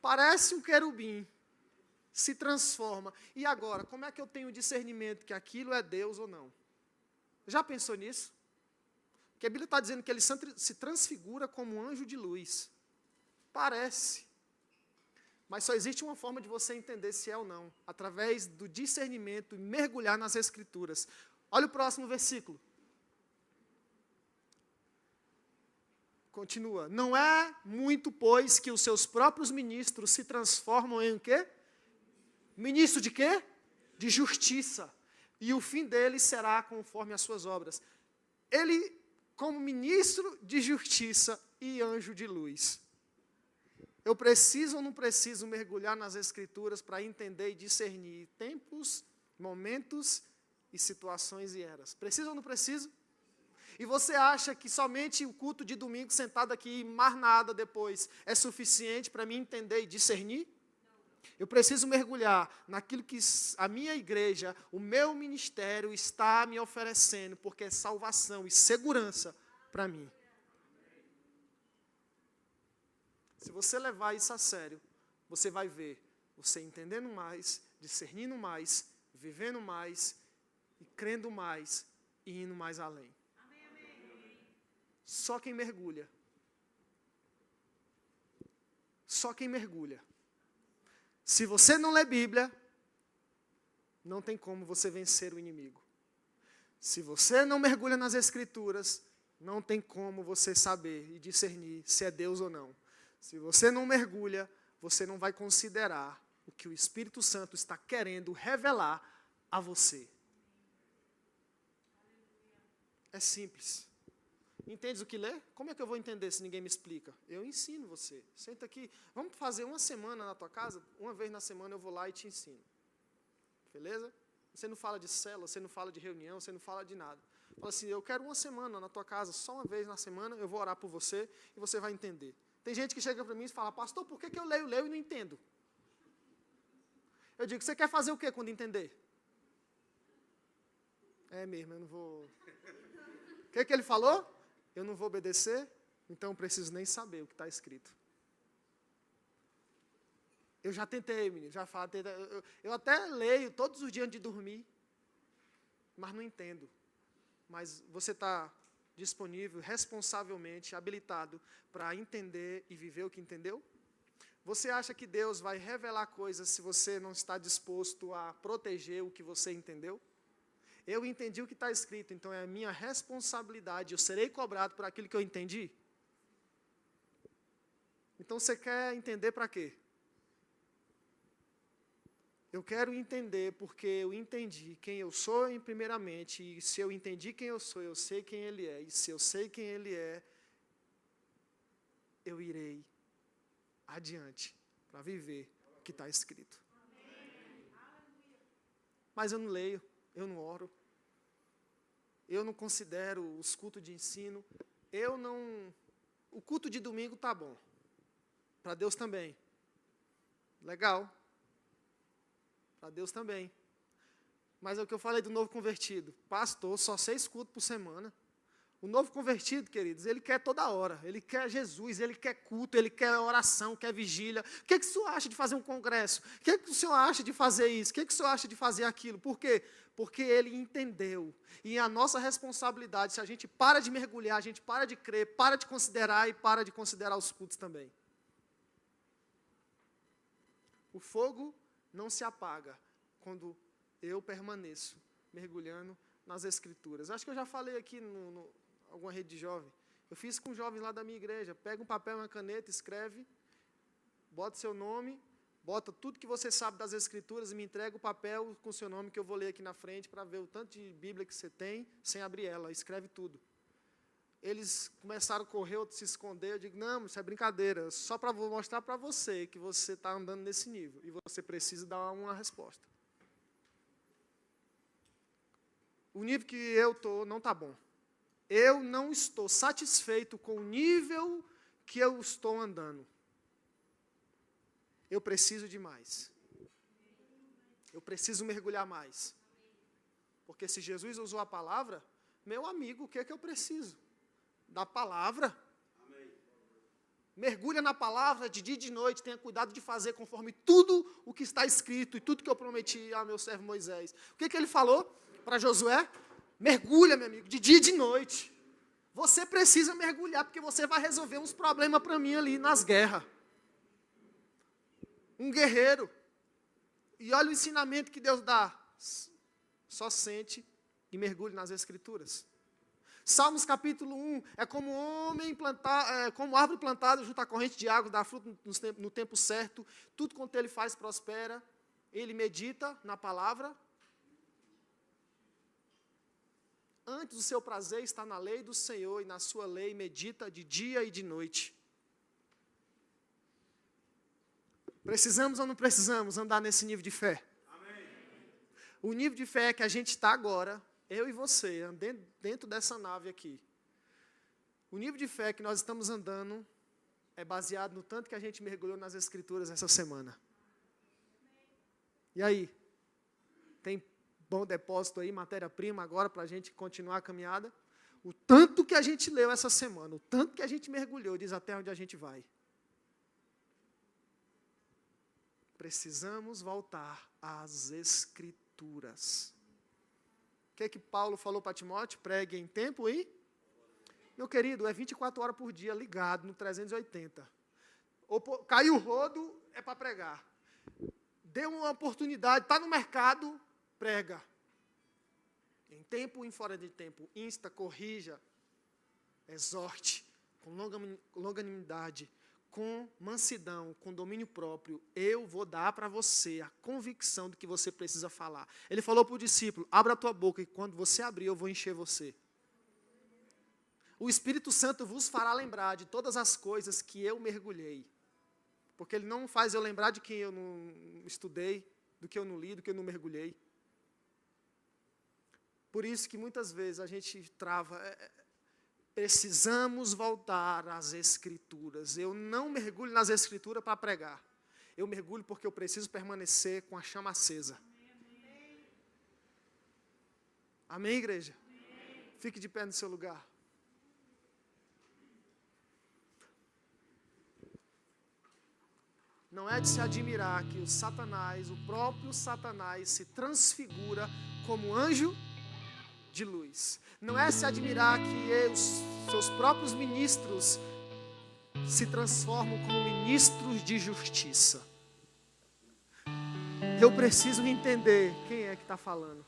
S1: Parece um querubim. Se transforma. E agora, como é que eu tenho discernimento que aquilo é Deus ou não? Já pensou nisso? Porque a Bíblia está dizendo que ele se transfigura como um anjo de luz. Parece. Mas só existe uma forma de você entender se é ou não. Através do discernimento e mergulhar nas Escrituras. Olha o próximo versículo. Continua. Não é muito, pois, que os seus próprios ministros se transformam em o quê? Ministro de quê? De justiça. E o fim deles será conforme as suas obras. Ele, como ministro de justiça e anjo de luz. Eu preciso ou não preciso mergulhar nas Escrituras para entender e discernir tempos, momentos e situações e eras? Preciso ou não preciso? E você acha que somente o culto de domingo sentado aqui, mais nada depois, é suficiente para mim entender e discernir? Eu preciso mergulhar naquilo que a minha igreja, o meu ministério está me oferecendo, porque é salvação e segurança para mim. Se você levar isso a sério, você vai ver você entendendo mais, discernindo mais, vivendo mais, e crendo mais, e indo mais além. Só quem mergulha. Só quem mergulha. Se você não lê Bíblia, não tem como você vencer o inimigo. Se você não mergulha nas Escrituras, não tem como você saber e discernir se é Deus ou não. Se você não mergulha, você não vai considerar o que o Espírito Santo está querendo revelar a você. É simples. Entendes o que lê? Como é que eu vou entender se ninguém me explica? Eu ensino você. Senta aqui. Vamos fazer uma semana na tua casa? Uma vez na semana eu vou lá e te ensino. Beleza? Você não fala de célula, você não fala de reunião, você não fala de nada. Fala assim, eu quero uma semana na tua casa, só uma vez na semana, eu vou orar por você e você vai entender. Tem gente que chega para mim e fala, pastor, por que eu leio e não entendo? Eu digo, você quer fazer o quê quando entender? É mesmo, eu não vou... O que ele falou? Eu não vou obedecer, então eu preciso nem saber o que está escrito. Eu já tentei, menino, já falo, eu até leio todos os dias antes de dormir, mas não entendo. Mas você está disponível, responsavelmente, habilitado para entender e viver o que entendeu? Você acha que Deus vai revelar coisas se você não está disposto a proteger o que você entendeu? Eu entendi o que está escrito, então é a minha responsabilidade, eu serei cobrado por aquilo que eu entendi? Então você quer entender para quê? Eu quero entender porque eu entendi quem eu sou primeiramente, e se eu entendi quem eu sou, eu sei quem Ele é, e se eu sei quem Ele é, eu irei adiante para viver o que está escrito. Mas eu não leio, eu não oro, eu não considero os cultos de ensino, o culto de domingo está bom, para Deus também, legal, para Deus também. Mas é o que eu falei do novo convertido. Pastor, só 6 cultos por semana. O novo convertido, queridos, ele quer toda hora. Ele quer Jesus, ele quer culto, ele quer oração, quer vigília. O que o senhor acha de fazer um congresso? O que o senhor acha de fazer isso? O que o senhor acha de fazer aquilo? Por quê? Porque ele entendeu. E a nossa responsabilidade, se a gente para de mergulhar, a gente para de crer, para de considerar e para de considerar os cultos também. O fogo não se apaga quando eu permaneço mergulhando nas Escrituras. Acho que eu já falei aqui em alguma rede de jovem. Eu fiz com jovens lá da minha igreja. Pega um papel e uma caneta, escreve, bota seu nome, bota tudo que você sabe das Escrituras e me entrega o papel com seu nome que eu vou ler aqui na frente para ver o tanto de Bíblia que você tem, sem abrir ela. Escreve tudo. Eles começaram a correr, outros se esconder. Eu digo, não, isso é brincadeira. Só para mostrar para você que você está andando nesse nível. E você precisa dar uma resposta. O nível que eu estou não está bom. Eu não estou satisfeito com o nível que eu estou andando. Eu preciso de mais. Eu preciso mergulhar mais. Porque se Jesus usou a palavra, meu amigo, o que é que eu preciso? Da palavra. Amém. Mergulha na palavra de dia e de noite, tenha cuidado de fazer conforme tudo o que está escrito e tudo que eu prometi ao meu servo Moisés. O que ele falou para Josué? Mergulha, meu amigo, de dia e de noite. Você precisa mergulhar, porque você vai resolver uns problemas para mim ali nas guerras. Um guerreiro. E olha o ensinamento que Deus dá. Só sente e mergulhe nas Escrituras. Salmos capítulo 1, é como como árvore plantada junto à corrente de água, dá fruto no tempo certo, tudo quanto ele faz prospera, ele medita na palavra. Antes o seu prazer está na lei do Senhor, e na sua lei medita de dia e de noite. Precisamos ou não precisamos andar nesse nível de fé? Amém. O nível de fé que a gente está agora, eu e você, dentro dessa nave aqui. O nível de fé que nós estamos andando é baseado no tanto que a gente mergulhou nas Escrituras essa semana. E aí? Tem bom depósito aí, matéria-prima agora para a gente continuar a caminhada? O tanto que a gente leu essa semana, o tanto que a gente mergulhou, diz até onde a gente vai. precisamos voltar às Escrituras. O que é que Paulo falou para Timóteo? Pregue em tempo e... Meu querido, é 24 horas por dia ligado no 380. Caiu o rodo, é para pregar. Deu uma oportunidade, está no mercado, prega. Em tempo e em fora de tempo. Insta, corrija, exorte, com longanimidade, com mansidão, com domínio próprio. Eu vou dar para você a convicção do que você precisa falar. Ele falou para o discípulo, abra a tua boca e quando você abrir eu vou encher você. O Espírito Santo vos fará lembrar de todas as coisas que eu mergulhei. Porque ele não faz eu lembrar de quem eu não estudei, do que eu não li, do que eu não mergulhei. Por isso que muitas vezes a gente trava. Precisamos voltar às Escrituras. Eu não mergulho nas Escrituras para pregar. Eu mergulho porque eu preciso permanecer com a chama acesa. Amém, igreja? Fique de pé no seu lugar. Não é de se admirar que o próprio Satanás, se transfigura como anjo de luz. Não é se admirar que os seus próprios ministros se transformam como ministros de justiça. Eu preciso entender quem é que está falando.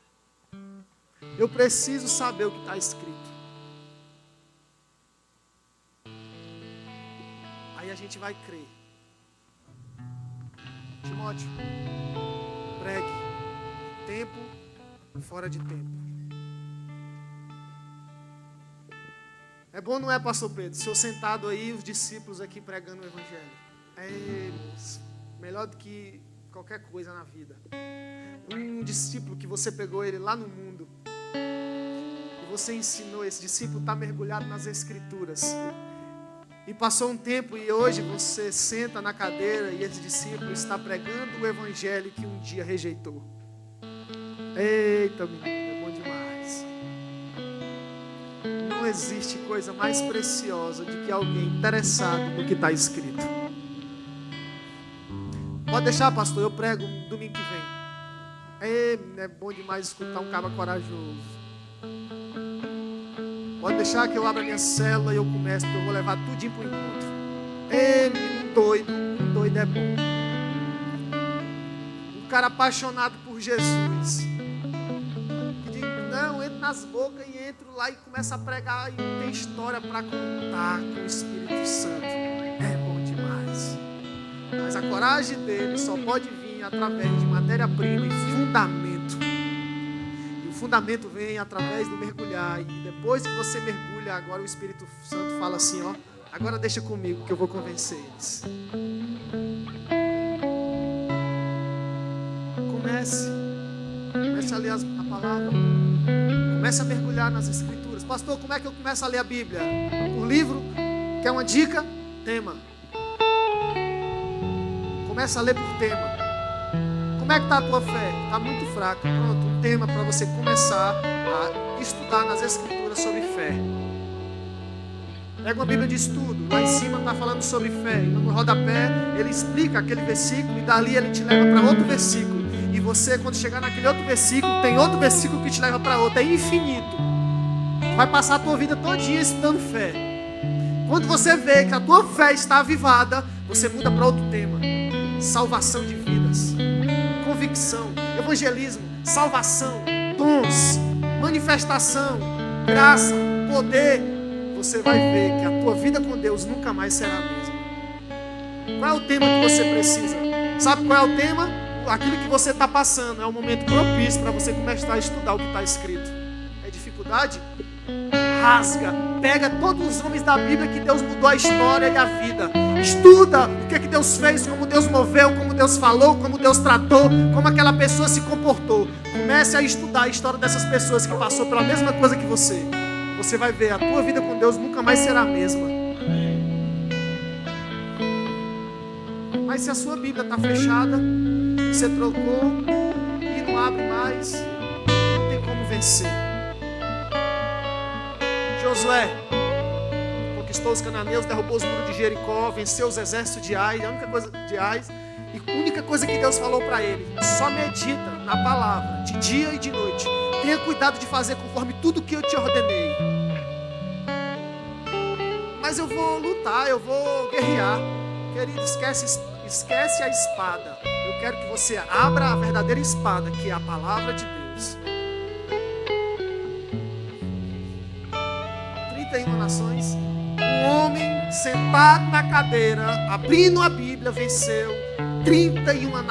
S1: Eu preciso saber o que está escrito. Aí a gente vai crer. Timóteo, pregue, tempo e fora de tempo. É bom, não é, pastor Pedro? O senhor sentado aí, os discípulos aqui pregando o Evangelho. Moço, melhor do que qualquer coisa na vida. Um discípulo que você pegou ele lá no mundo, e você ensinou, esse discípulo está mergulhado nas Escrituras. E passou um tempo e hoje você senta na cadeira e esse discípulo está pregando o Evangelho que um dia rejeitou. Eita, menino, é bom demais. Não existe coisa mais preciosa do que alguém interessado no que está escrito. Pode deixar, pastor, eu prego domingo que vem. É bom demais escutar um cara corajoso. Pode deixar que eu abra minha célula e eu começo, porque eu vou levar tudinho para o encontro. Um doido é bom. Um cara apaixonado por Jesus. Que diz, não, entro nas bocas e entro lá e começo a pregar e tem história para contar com o Espírito Santo. É bom demais. Mas a coragem dele só pode vir através de matéria-prima e fundamento. O fundamento vem através do mergulhar. E depois que você mergulha, agora o Espírito Santo fala assim, ó, agora deixa comigo que eu vou convencer eles. Comece a ler a palavra. Comece a mergulhar nas Escrituras. Pastor, como é que eu começo a ler a Bíblia? Por livro? Quer uma dica? Tema. Começa a ler por tema. Como é que está a tua fé? Está muito fraca. Pronto, um tema para você começar a estudar nas Escrituras sobre fé. Pega uma Bíblia de estudo. Lá em cima está falando sobre fé. E no rodapé ele explica aquele versículo. E dali ele te leva para outro versículo. E você, quando chegar naquele outro versículo, tem outro versículo que te leva para outro. É infinito. Vai passar a tua vida todinha estudando fé. Quando você vê que a tua fé está avivada, você muda para outro tema. Salvação de vidas. Convicção, evangelismo, salvação, dons, manifestação, graça, poder. Você vai ver que a tua vida com Deus nunca mais será a mesma. Qual é o tema que você precisa? Sabe qual é o tema? Aquilo que você está passando. É um momento propício para você começar a estudar o que está escrito. É dificuldade? Rasga, pega todos os homens da Bíblia que Deus mudou a história e a vida. Estuda o que Deus fez, como Deus moveu, como Deus falou, como Deus tratou, como aquela pessoa se comportou. Comece a estudar a história dessas pessoas que passou pela mesma coisa que você. Você vai ver, a tua vida com Deus nunca mais será a mesma. Mas se a sua Bíblia está fechada, você trocou e não abre mais, não tem como vencer. Josué conquistou os cananeus, derrubou os muros de Jericó, venceu os exércitos de Ai, a única coisa de Ai, E a única coisa que Deus falou para ele: só medita na palavra, de dia e de noite. Tenha cuidado de fazer conforme tudo que eu te ordenei. Mas eu vou lutar, eu vou guerrear. Querido, esquece a espada. Eu quero que você abra a verdadeira espada, que é a palavra de Deus. 31 nações. Um homem sentado na cadeira, abrindo a Bíblia, venceu 31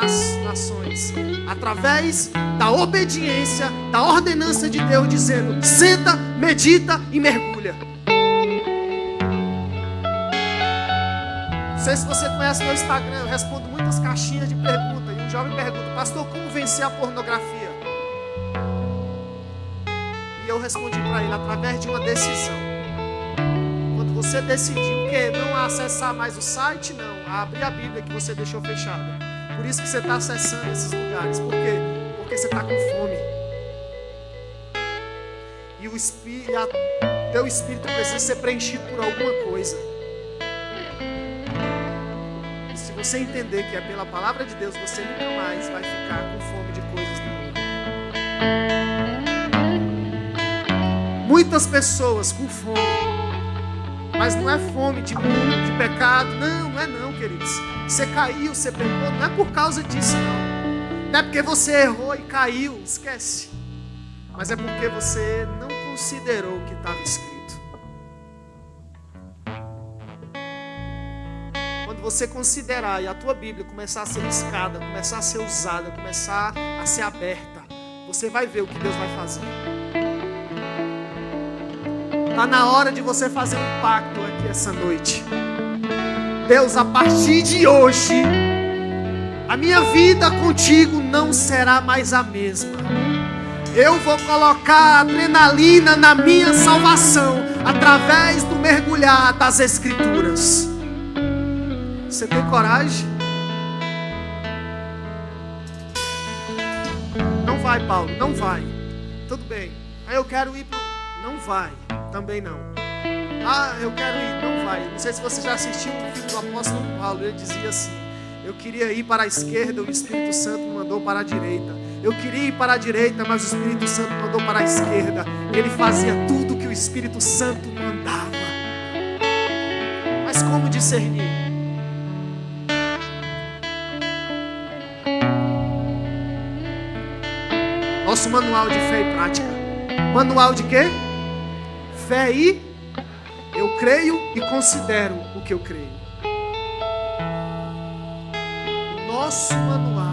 S1: nações. Através da obediência, da ordenança de Deus, dizendo: senta, medita e mergulha. Não sei se você conhece meu Instagram, eu respondo muitas caixinhas de perguntas. E um jovem pergunta: pastor, como vencer a pornografia? E eu respondi para ele: através de uma decisão. Quando você decidir o quê? Não acessar mais o site, não. A abrir a Bíblia que você deixou fechada. Por isso que você está acessando esses lugares. Por quê? Porque você está com fome. E teu espírito precisa ser preenchido por alguma coisa. Se você entender que é pela palavra de Deus, você nunca mais vai ficar com fome de coisas do mundo. Muitas pessoas com fome, mas não é fome de mundo, de pecado. Não é não, queridos. Você caiu, você pecou, não é por causa disso, não. Não é porque você errou e caiu, esquece. Mas é porque você não considerou o que estava escrito. Quando você considerar e a tua Bíblia começar a ser riscada, começar a ser usada, começar a ser aberta, você vai ver o que Deus vai fazer. Está na hora de você fazer um pacto aqui essa noite. Deus, a partir de hoje, a minha vida contigo não será mais a mesma. Eu vou colocar adrenalina na minha salvação através do mergulhar das Escrituras. Você tem coragem? Não vai, Paulo, não vai. Tudo bem. Aí eu quero ir para... Não vai, também não. Ah, eu quero ir, não vai. Não sei se você já assistiu o filme do apóstolo Paulo. Ele dizia assim: eu queria ir para a esquerda, o Espírito Santo me mandou para a direita. Eu queria ir para a direita, mas o Espírito Santo me mandou para a esquerda. Ele fazia tudo que o Espírito Santo mandava. Mas como discernir? Nosso manual de fé e prática. Manual de quê? Fé e eu creio e considero o que eu creio. Nosso manual